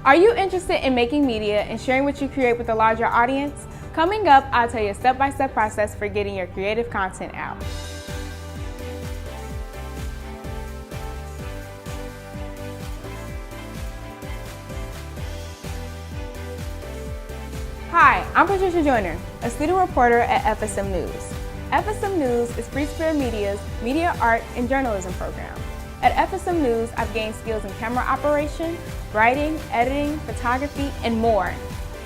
Are you interested in making media and sharing what you create with a larger audience? Coming up, I'll tell you a step-by-step process for getting your creative content out. Hi, I'm Patricia Joyner, a student reporter at FSM News. FSM News is Free Spirit Media's media, art, and journalism program. At FSM News, I've gained skills in camera operation, writing, editing, photography, and more.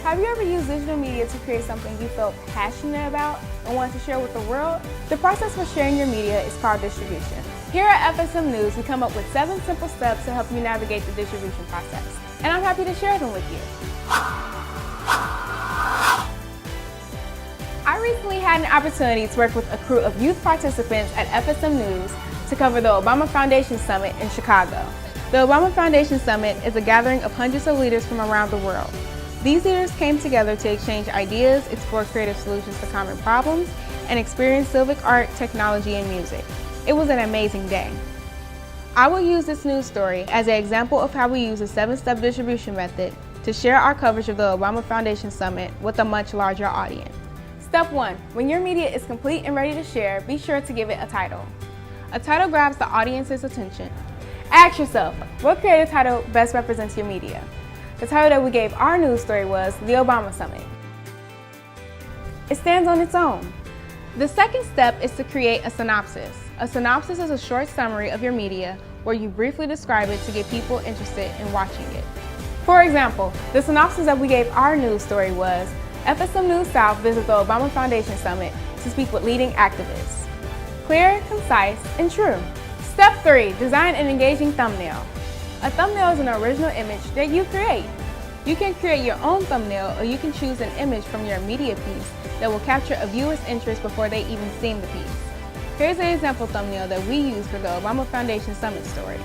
Have you ever used digital media to create something you felt passionate about and want to share with the world? The process for sharing your media is called distribution. Here at FSM News, we come up with 7 simple steps to help you navigate the distribution process, and I'm happy to share them with you. I recently had an opportunity to work with a crew of youth participants at FSM News to cover the Obama Foundation Summit in Chicago. The Obama Foundation Summit is a gathering of hundreds of leaders from around the world. These leaders came together to exchange ideas, explore creative solutions to common problems, and experience civic art, technology, and music. It was an amazing day. I will use this news story as an example of how we use the 7-step distribution method to share our coverage of the Obama Foundation Summit with a much larger audience. Step 1. When your media is complete and ready to share, be sure to give it a title. A title grabs the audience's attention. Ask yourself, what creative title best represents your media? The title that we gave our news story was The Obama Summit. It stands on its own. The second step is to create a synopsis. A synopsis is a short summary of your media where you briefly describe it to get people interested in watching it. For example, the synopsis that we gave our news story was, FSM News South visits the Obama Foundation Summit to speak with leading activists. Clear, concise, and true. Step 3. Design an engaging thumbnail. A thumbnail is an original image that you create. You can create your own thumbnail, or you can choose an image from your media piece that will capture a viewer's interest before they even seen the piece. Here's an example thumbnail that we used for the Obama Foundation Summit story.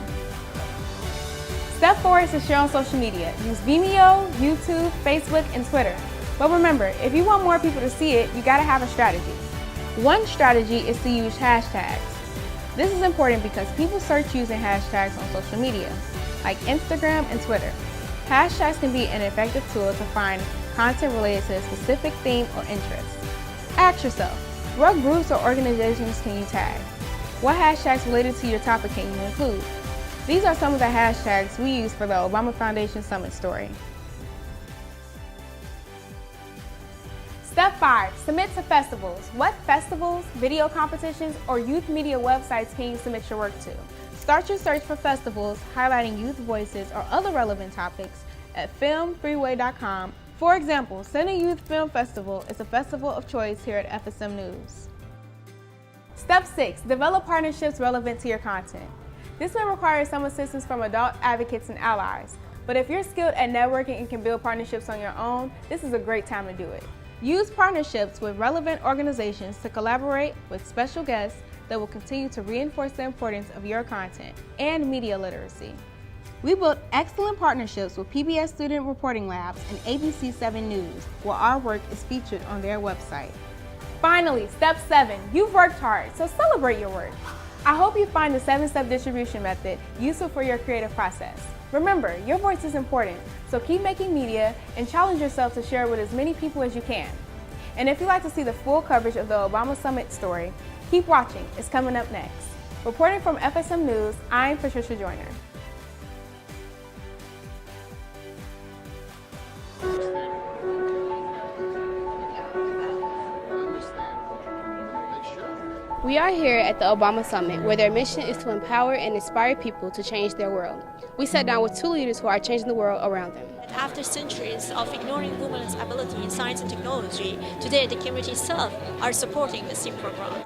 Step 4 is to share on social media. Use Vimeo, YouTube, Facebook, and Twitter. But remember, if you want more people to see it, you gotta have a strategy. One strategy is to use hashtags. This is important because people search using hashtags on social media, like Instagram and Twitter. Hashtags can be an effective tool to find content related to a specific theme or interest. Ask yourself, what groups or organizations can you tag? What hashtags related to your topic can you include? These are some of the hashtags we use for the Obama Foundation Summit story. Step 5. Submit to festivals. What festivals, video competitions, or youth media websites can you submit your work to? Start your search for festivals highlighting youth voices or other relevant topics at filmfreeway.com. For example, Center Youth Film Festival is a festival of choice here at FSM News. Step 6. Develop partnerships relevant to your content. This may require some assistance from adult advocates and allies, but if you're skilled at networking and can build partnerships on your own, this is a great time to do it. Use partnerships with relevant organizations to collaborate with special guests that will continue to reinforce the importance of your content and media literacy. We built excellent partnerships with PBS Student Reporting Labs and ABC 7 News, where our work is featured on their website. Finally, step 7. You've worked hard, so celebrate your work. I hope you find the 7-step distribution method useful for your creative process. Remember, your voice is important, so keep making media and challenge yourself to share it with as many people as you can. And if you'd like to see the full coverage of the Obama Summit story, keep watching. It's coming up next. Reporting from FSM News, I'm Patricia Joyner. We are here at the Obama Summit, where their mission is to empower and inspire people to change their world. We sat down with 2 leaders who are changing the world around them. After centuries of ignoring women's ability in science and technology, today the community itself are supporting the STEAM program.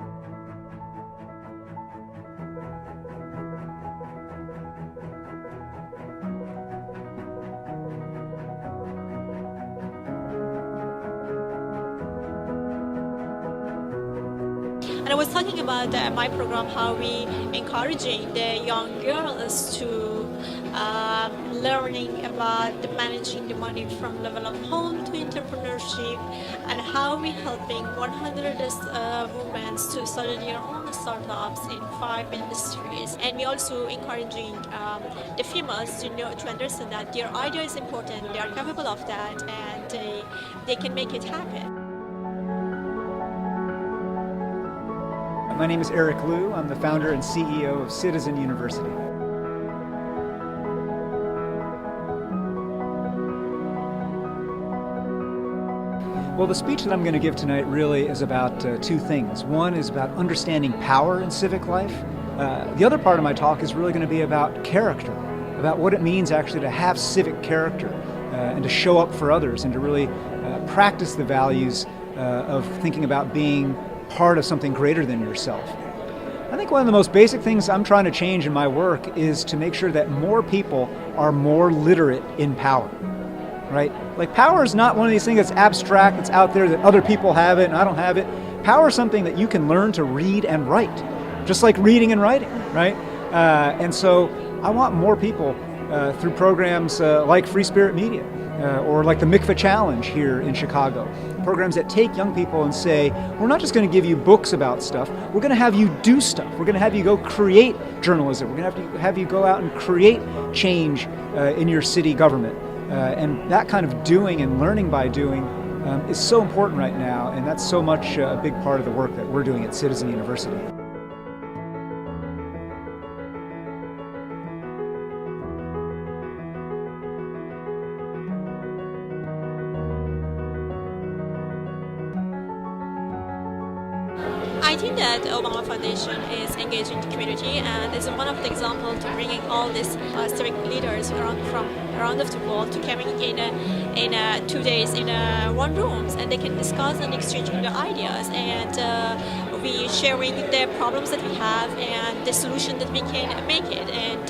And I was talking about my program, how we encouraging the young girls to learning about the managing the money from level of home to entrepreneurship, and how we helping 100 women to start their own startups in 5 industries. And we're also encouraging the females to understand that their idea is important, they are capable of that, and they can make it happen. My name is Eric Liu. I'm the founder and CEO of Citizen University. Well, the speech that I'm going to give tonight really is about two things. One is about understanding power in civic life. The other part of my talk is really going to be about character, about what it means actually to have civic character and to show up for others and to really practice the values of thinking about being part of something greater than yourself. I think one of the most basic things I'm trying to change in my work is to make sure that more people are more literate in power. Right? Like, power is not one of these things that's abstract, that's out there, that other people have it and I don't have it. Power is something that you can learn to read and write, just like reading and writing, right? And so I want more people through programs like Free Spirit Media or like the Mikvah Challenge here in Chicago, programs that take young people and say, we're not just going to give you books about stuff, we're going to have you do stuff. We're going to have you go create journalism. We're going to have you go out and create change in your city government. And that kind of doing and learning by doing is so important right now, and that's so much a big part of the work that we're doing at Citizen University. I think that the Obama Foundation is engaging the community and is one of the examples to bringing all these civic leaders from around of the world to coming in 2 days in one room, and they can discuss and exchanging their ideas, and we sharing the problems that we have and the solution that we can make it, and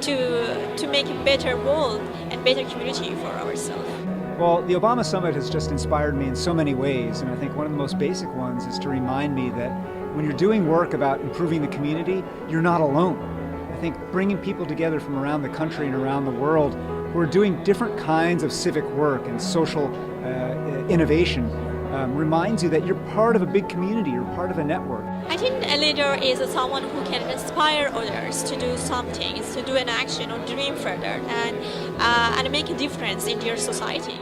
to make a better world and better community for ourselves. Well, the Obama Summit has just inspired me in so many ways, and I think one of the most basic ones is to remind me that when you're doing work about improving the community, you're not alone. I think bringing people together from around the country and around the world who are doing different kinds of civic work and social innovation reminds you that you're part of a big community, you're part of a network. I think a leader is someone who can inspire others to do some things, to do an action or dream further, and make a difference in your society.